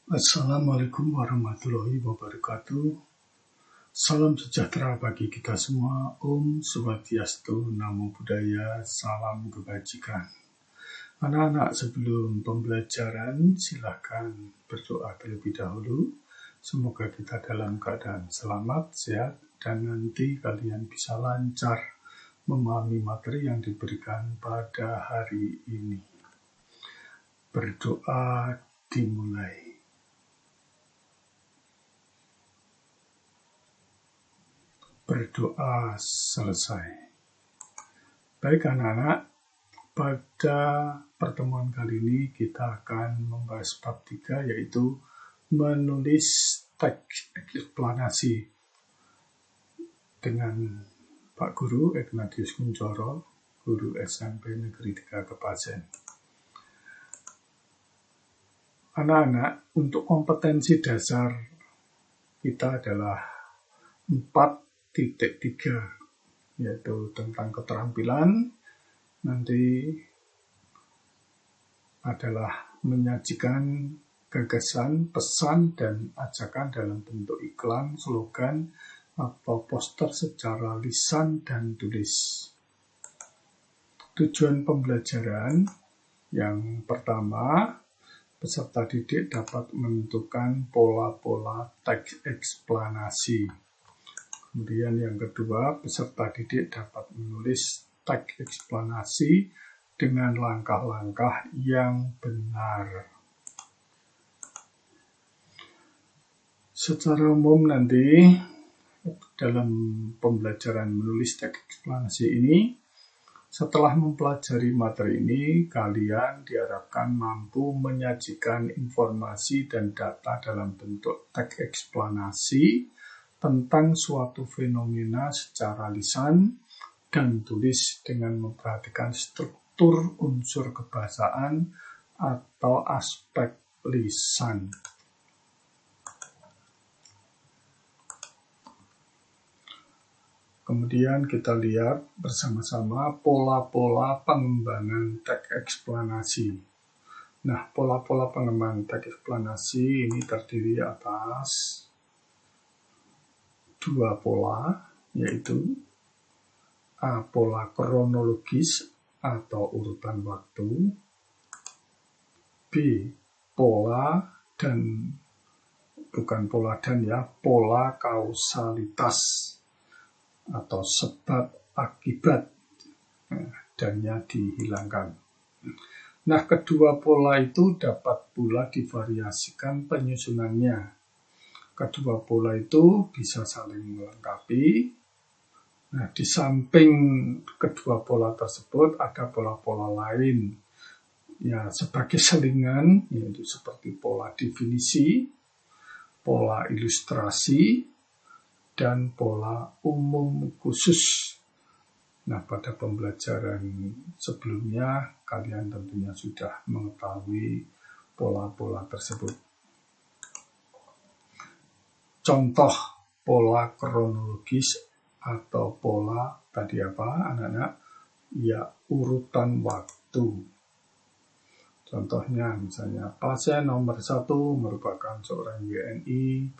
Assalamualaikum warahmatullahi wabarakatuh. Salam sejahtera bagi kita semua. Om Swastiastu, Namo Buddhaya, salam kebajikan. Anak-anak, sebelum pembelajaran, silakan berdoa terlebih dahulu. Semoga kita dalam keadaan selamat, sehat, dan nanti kalian bisa lancar memahami materi yang diberikan pada hari ini. Berdoa dimulai. Berdoa selesai. Baik anak-anak, pada pertemuan kali ini kita akan membahas bab 3, yaitu menulis teks eksplanasi dengan Pak Guru Ignatius Kuncoro, Guru SMP Negeri 3 Kepazen. Anak-anak, untuk kompetensi dasar kita adalah 4.3, yaitu tentang keterampilan. Nanti adalah menyajikan gagasan, pesan, dan ajakan dalam bentuk iklan, slogan, atau poster secara lisan dan tulis. Tujuan pembelajaran yang pertama, peserta didik dapat menentukan pola-pola teks eksplanasi. Kemudian yang kedua, peserta didik dapat menulis teks eksplanasi dengan langkah-langkah yang benar. Secara umum nanti dalam pembelajaran menulis teks eksplanasi ini, setelah mempelajari materi ini, kalian diharapkan mampu menyajikan informasi dan data dalam bentuk teks eksplanasi tentang suatu fenomena secara lisan dan tulis dengan memperhatikan struktur unsur kebahasaan atau aspek lisan. Kemudian kita lihat bersama-sama pola-pola pengembangan teks eksplanasi. Nah, pola-pola pengembangan teks eksplanasi ini terdiri atas 2 pola, yaitu A. Pola kronologis atau urutan waktu, B. Pola dan pola kausalitas atau sebab akibat, dannya dihilangkan. Nah, kedua pola itu dapat pula divariasikan penyusunannya. Kedua pola itu bisa saling melengkapi. Nah, di samping kedua pola tersebut ada pola-pola lain, ya sebagai selingan, yaitu seperti pola definisi, pola ilustrasi, dan pola umum khusus. Nah, pada pembelajaran sebelumnya kalian tentunya sudah mengetahui pola-pola tersebut. Contoh pola kronologis atau pola tadi apa anak-anak? Ya, urutan waktu. Contohnya misalnya pasien nomor 1 merupakan seorang WNI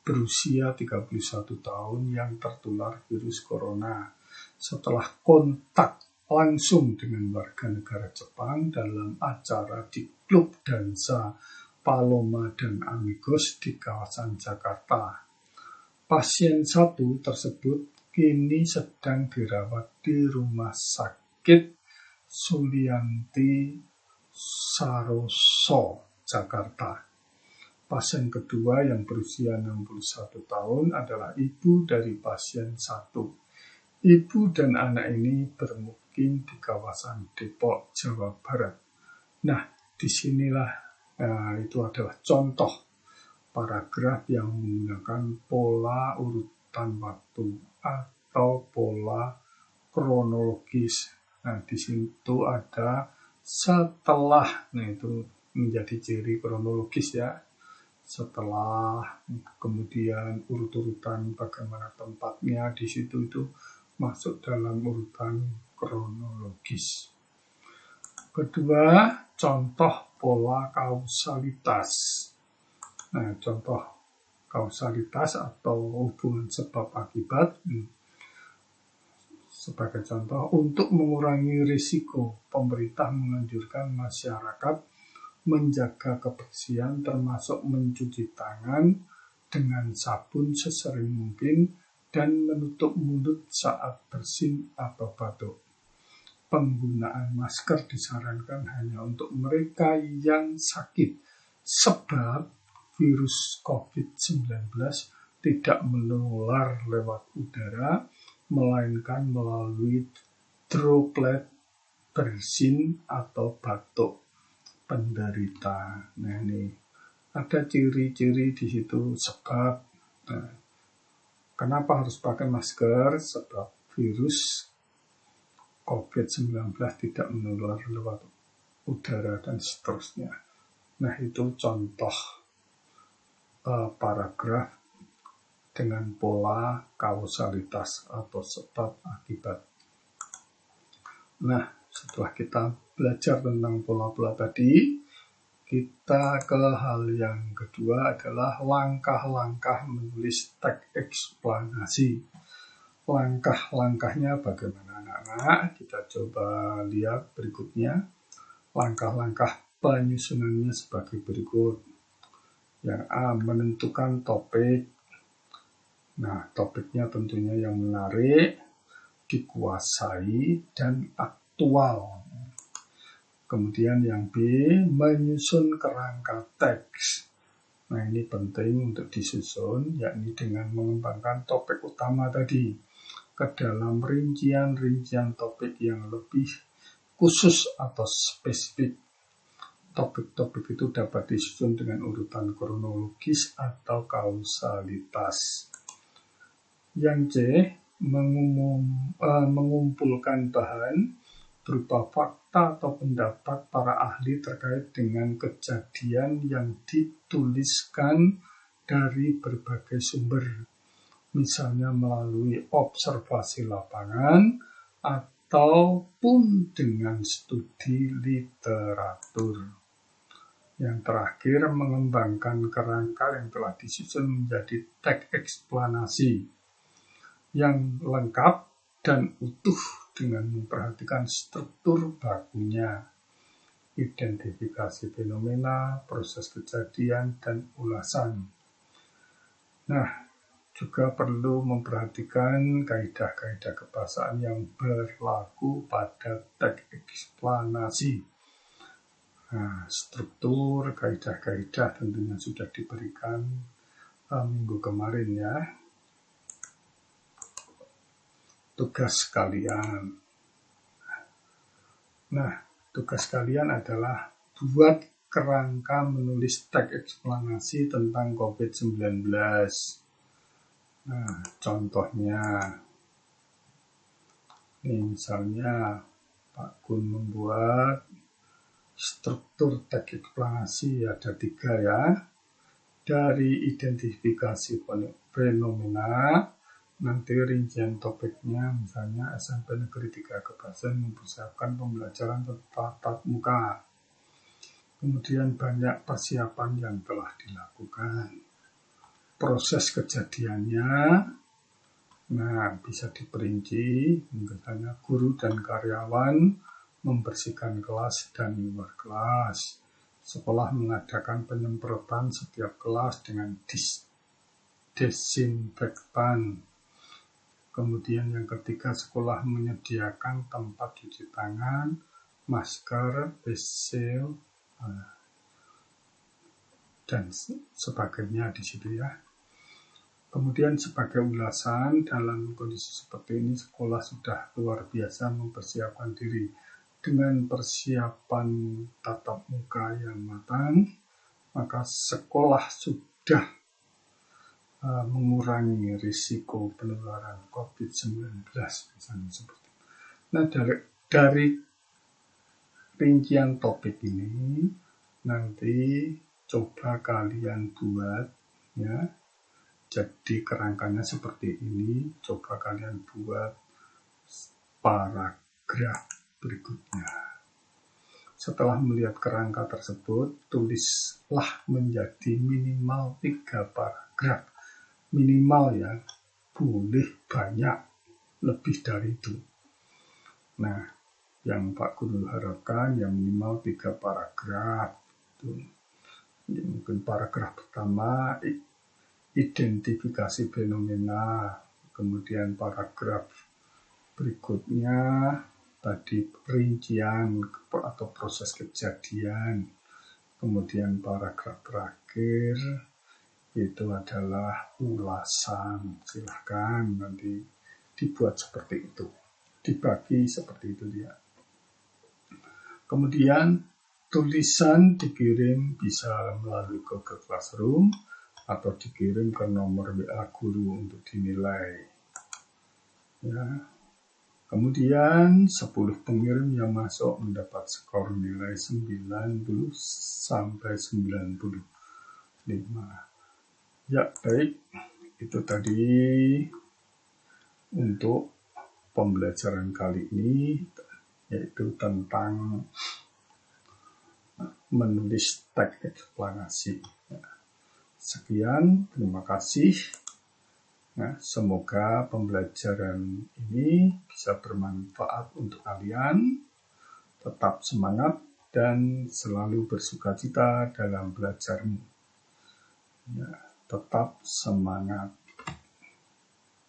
berusia 31 tahun yang tertular virus corona setelah kontak langsung dengan warga negara Jepang dalam acara di klub dansa Paloma dan Amigos di kawasan Jakarta. Pasien 1 tersebut kini sedang dirawat di Rumah Sakit Sulianti Saroso, Jakarta. Pasien kedua yang berusia 61 tahun adalah ibu dari pasien 1. Ibu dan anak ini bermukim di kawasan Depok, Jawa Barat. Nah, disinilah itu adalah contoh paragraf yang menggunakan pola urutan waktu atau pola kronologis. Nah, di situ ada setelah, nah itu menjadi ciri kronologis ya. Setelah, kemudian urut-urutan bagaimana tempatnya di situ itu masuk dalam urutan kronologis. Kedua, contoh pola kausalitas. Nah, contoh kausalitas atau hubungan sebab akibat. Sebagai contoh, untuk mengurangi risiko, pemerintah menganjurkan masyarakat menjaga kebersihan termasuk mencuci tangan dengan sabun sesering mungkin dan menutup mulut saat bersin atau batuk. Penggunaan masker disarankan hanya untuk mereka yang sakit, sebab virus COVID-19 tidak menular lewat udara, melainkan melalui droplet bersin atau batuk penderita. Nah, ini ada ciri-ciri di situ sebab. Nah, kenapa harus pakai masker? Sebab virus COVID-19 tidak menular lewat udara dan seterusnya. Nah, itu contoh paragraf dengan pola kausalitas atau sebab akibat. Nah, setelah kita belajar tentang pola-pola tadi, kita ke hal yang kedua adalah langkah-langkah menulis teks eksplanasi. Langkah-langkahnya bagaimana anak-anak? Kita coba lihat berikutnya. Langkah-langkah penyusunannya sebagai berikut. Yang A, menentukan topik. Nah, topiknya tentunya yang menarik, dikuasai, dan aktual. Kemudian yang B, menyusun kerangka teks. Nah, ini penting untuk disusun, yakni dengan mengembangkan topik utama tadi ke dalam rincian-rincian topik yang lebih khusus atau spesifik. Topik-topik itu dapat disusun dengan urutan kronologis atau kausalitas. Yang C, mengumpulkan bahan berupa fakta atau pendapat para ahli terkait dengan kejadian yang dituliskan dari berbagai sumber, misalnya melalui observasi lapangan ataupun dengan studi literatur. Yang terakhir, mengembangkan kerangka yang telah disusun menjadi teks eksplanasi yang lengkap dan utuh dengan memperhatikan struktur bakunya, identifikasi fenomena, proses kejadian, dan ulasan. Nah, juga perlu memperhatikan kaidah-kaidah kebahasaan yang berlaku pada teks eksplanasi. Nah, struktur, kaidah-kaidah tentunya sudah diberikan minggu kemarin ya. Tugas kalian. Nah, tugas kalian adalah buat kerangka menulis teks eksplanasi tentang COVID-19. Nah, contohnya, ini misalnya Pak Gun membuat struktur teks eksplanasi ada 3 ya. Dari identifikasi fenomena, nanti rincian topiknya misalnya SMP Negeri 3 Kebasan mempersiapkan pembelajaran tatap muka. Kemudian banyak persiapan yang telah dilakukan. Proses kejadiannya, nah bisa diperinci, misalnya guru dan karyawan membersihkan kelas dan luar kelas. Sekolah mengadakan penyemprotan setiap kelas dengan desinfektan. Kemudian yang ketiga, sekolah menyediakan tempat cuci tangan, masker, facial, dan sebagainya di situ ya. Kemudian sebagai ulasan, dalam kondisi seperti ini sekolah sudah luar biasa mempersiapkan diri dengan persiapan tatap muka yang matang, maka sekolah sudah mengurangi risiko penularan COVID-19 misalnya seperti itu. Nah, dari rincian topik ini nanti coba kalian buat ya. Jadi kerangkanya seperti ini, coba kalian buat paragraf berikutnya. Setelah melihat kerangka tersebut, tulislah menjadi minimal 3 paragraf. Minimal ya, boleh banyak, lebih dari itu. Nah, yang Pak Guru harapkan yang minimal 3 paragraf. Mungkin paragraf pertama, identifikasi fenomena. Kemudian paragraf berikutnya, tadi perincian atau proses kejadian. Kemudian paragraf terakhir itu adalah ulasan. Silahkan nanti dibuat seperti itu, dibagi seperti itu dia. Kemudian tulisan dikirim bisa melalui Google Classroom atau dikirim ke nomor WA guru untuk dinilai. Ya. Kemudian 10 pengirim yang masuk mendapat skor nilai 90 sampai 95. Ya, baik. Itu tadi untuk pembelajaran kali ini, yaitu tentang menulis teks eksplanasi. Sekian, terima kasih. Nah, semoga pembelajaran ini bisa bermanfaat untuk kalian. Tetap semangat dan selalu bersukacita dalam belajarmu. Ya, tetap semangat.